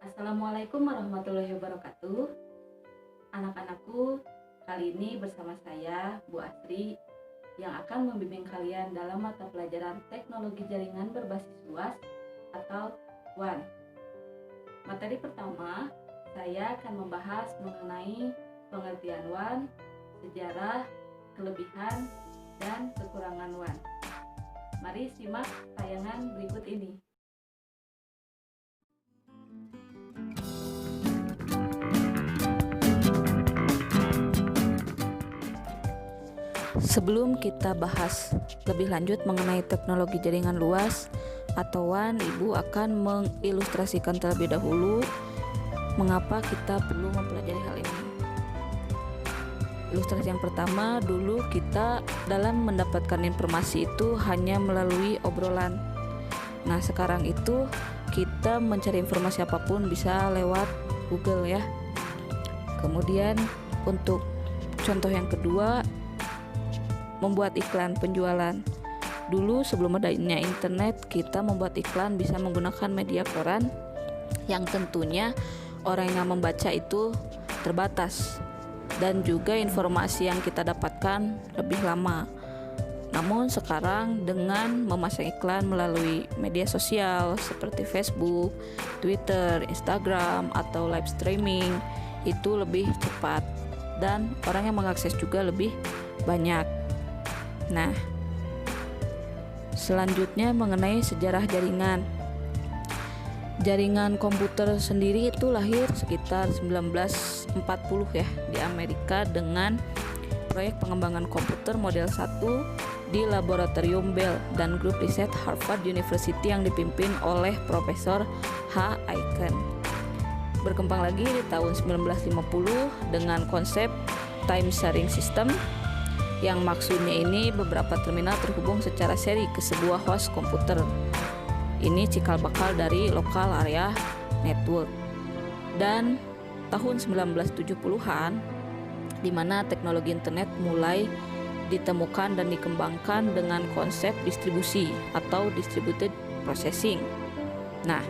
Assalamualaikum warahmatullahi wabarakatuh. Anak-anakku, kali ini bersama saya, Bu Asri, yang akan membimbing kalian dalam mata pelajaran Teknologi Jaringan Berbasis Luas atau WAN. Materi pertama, saya akan membahas mengenai pengertian WAN, sejarah, kelebihan, dan kekurangan WAN. Mari simak tayangan berikut ini. Sebelum kita bahas lebih lanjut mengenai teknologi jaringan luas atau WAN, Ibu akan mengilustrasikan terlebih dahulu mengapa kita perlu mempelajari hal ini. Ilustrasi yang pertama, dulu kita dalam mendapatkan informasi itu hanya melalui obrolan. Nah, sekarang itu kita mencari informasi apapun bisa lewat Google ya. Kemudian untuk contoh yang kedua, membuat iklan penjualan. Dulu sebelum adanya internet, kita membuat iklan bisa menggunakan media koran yang tentunya orang yang membaca itu terbatas dan juga informasi yang kita dapatkan lebih lama. Namun sekarang dengan memasang iklan melalui media sosial seperti Facebook, Twitter, Instagram, atau live streaming itu lebih cepat dan orang yang mengakses juga lebih banyak. Nah, selanjutnya mengenai sejarah jaringan. Jaringan komputer sendiri itu lahir sekitar 1940 ya di Amerika dengan proyek pengembangan komputer model 1 di laboratorium Bell dan grup riset Harvard University yang dipimpin oleh Profesor H. Aiken. Berkembang lagi di tahun 1950 dengan konsep time sharing system yang maksudnya ini beberapa terminal terhubung secara seri ke sebuah host komputer. Ini cikal bakal dari local area network. Dan tahun 1970-an di mana teknologi internet mulai ditemukan dan dikembangkan dengan konsep distribusi atau distributed processing. Nah,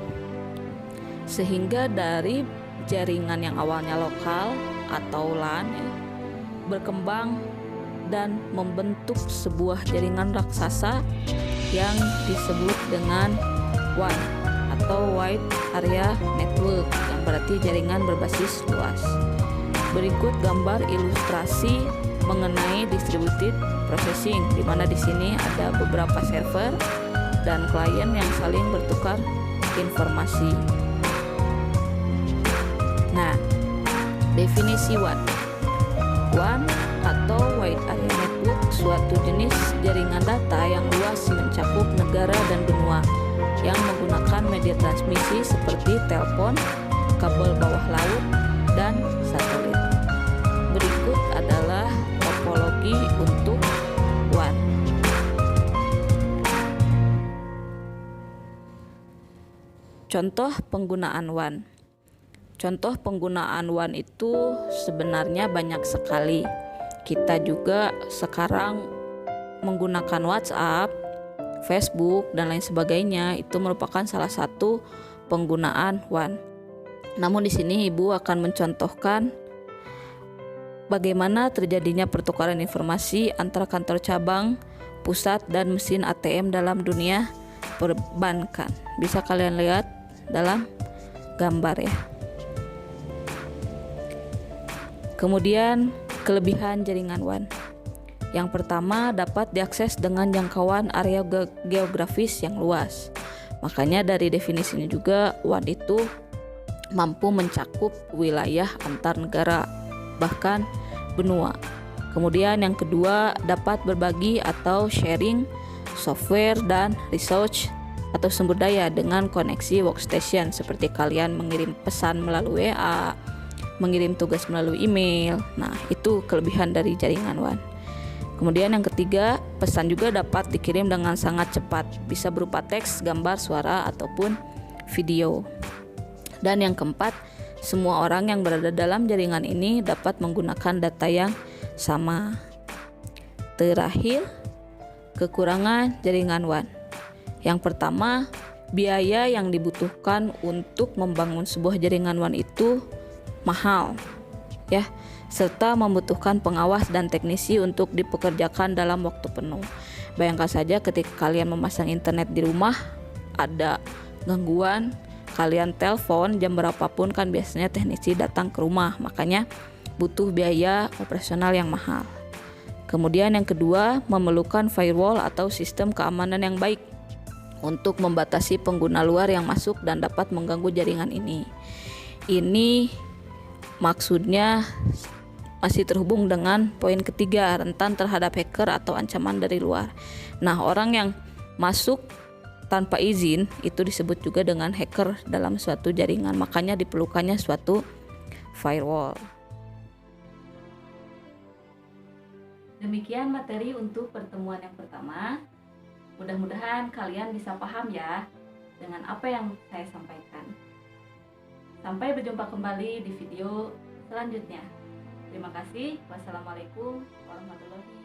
sehingga dari jaringan yang awalnya lokal atau LAN berkembang dan membentuk sebuah jaringan raksasa yang disebut dengan WAN atau Wide Area Network, yang berarti jaringan berbasis luas. Berikut gambar ilustrasi mengenai distributed processing, di mana di sini ada beberapa server dan klien yang saling bertukar informasi. Nah, definisi WAN. WAN atau Wide Area Network suatu jenis jaringan data yang luas mencakup negara dan benua yang menggunakan media transmisi seperti telepon, kabel bawah laut, dan satelit. Berikut adalah topologi untuk WAN. Contoh penggunaan WAN. Contoh penggunaan WAN itu sebenarnya banyak sekali. Kita juga sekarang menggunakan WhatsApp, Facebook, dan lain sebagainya. Itu merupakan salah satu penggunaan WAN. Namun di sini Ibu akan mencontohkan bagaimana terjadinya pertukaran informasi antara kantor cabang, pusat, dan mesin ATM dalam dunia perbankan. Bisa kalian lihat dalam gambar ya. Kemudian kelebihan jaringan WAN. Yang pertama, dapat diakses dengan jangkauan area geografis yang luas. Makanya dari definisinya juga WAN itu mampu mencakup wilayah antar negara, bahkan benua. Kemudian yang kedua, dapat berbagi atau sharing software dan research atau sumber daya dengan koneksi workstation seperti kalian mengirim pesan melalui WA, mengirim tugas melalui email. Nah, itu kelebihan dari jaringan WAN. Kemudian yang ketiga, pesan juga dapat dikirim dengan sangat cepat, bisa berupa teks, gambar, suara, ataupun video. Dan yang keempat, semua orang yang berada dalam jaringan ini dapat menggunakan data yang sama. Terakhir, kekurangan jaringan WAN. Yang pertama, biaya yang dibutuhkan untuk membangun sebuah jaringan WAN itu mahal, ya, serta membutuhkan pengawas dan teknisi untuk dipekerjakan dalam waktu penuh. Bayangkan saja ketika kalian memasang internet di rumah, ada gangguan, kalian telepon jam berapapun kan biasanya teknisi datang ke rumah, makanya butuh biaya operasional yang mahal. Kemudian yang kedua, memerlukan firewall atau sistem keamanan yang baik untuk membatasi pengguna luar yang masuk dan dapat mengganggu jaringan ini. Ini maksudnya masih terhubung dengan poin ketiga, rentan terhadap hacker atau ancaman dari luar. Nah, orang yang masuk tanpa izin itu disebut juga dengan hacker dalam suatu jaringan, makanya diperlukannya suatu firewall. Demikian materi untuk pertemuan yang pertama. Mudah-mudahan kalian bisa paham ya dengan apa yang saya sampaikan. Sampai berjumpa kembali di video selanjutnya. Terima kasih. Wassalamualaikum warahmatullahi wabarakatuh.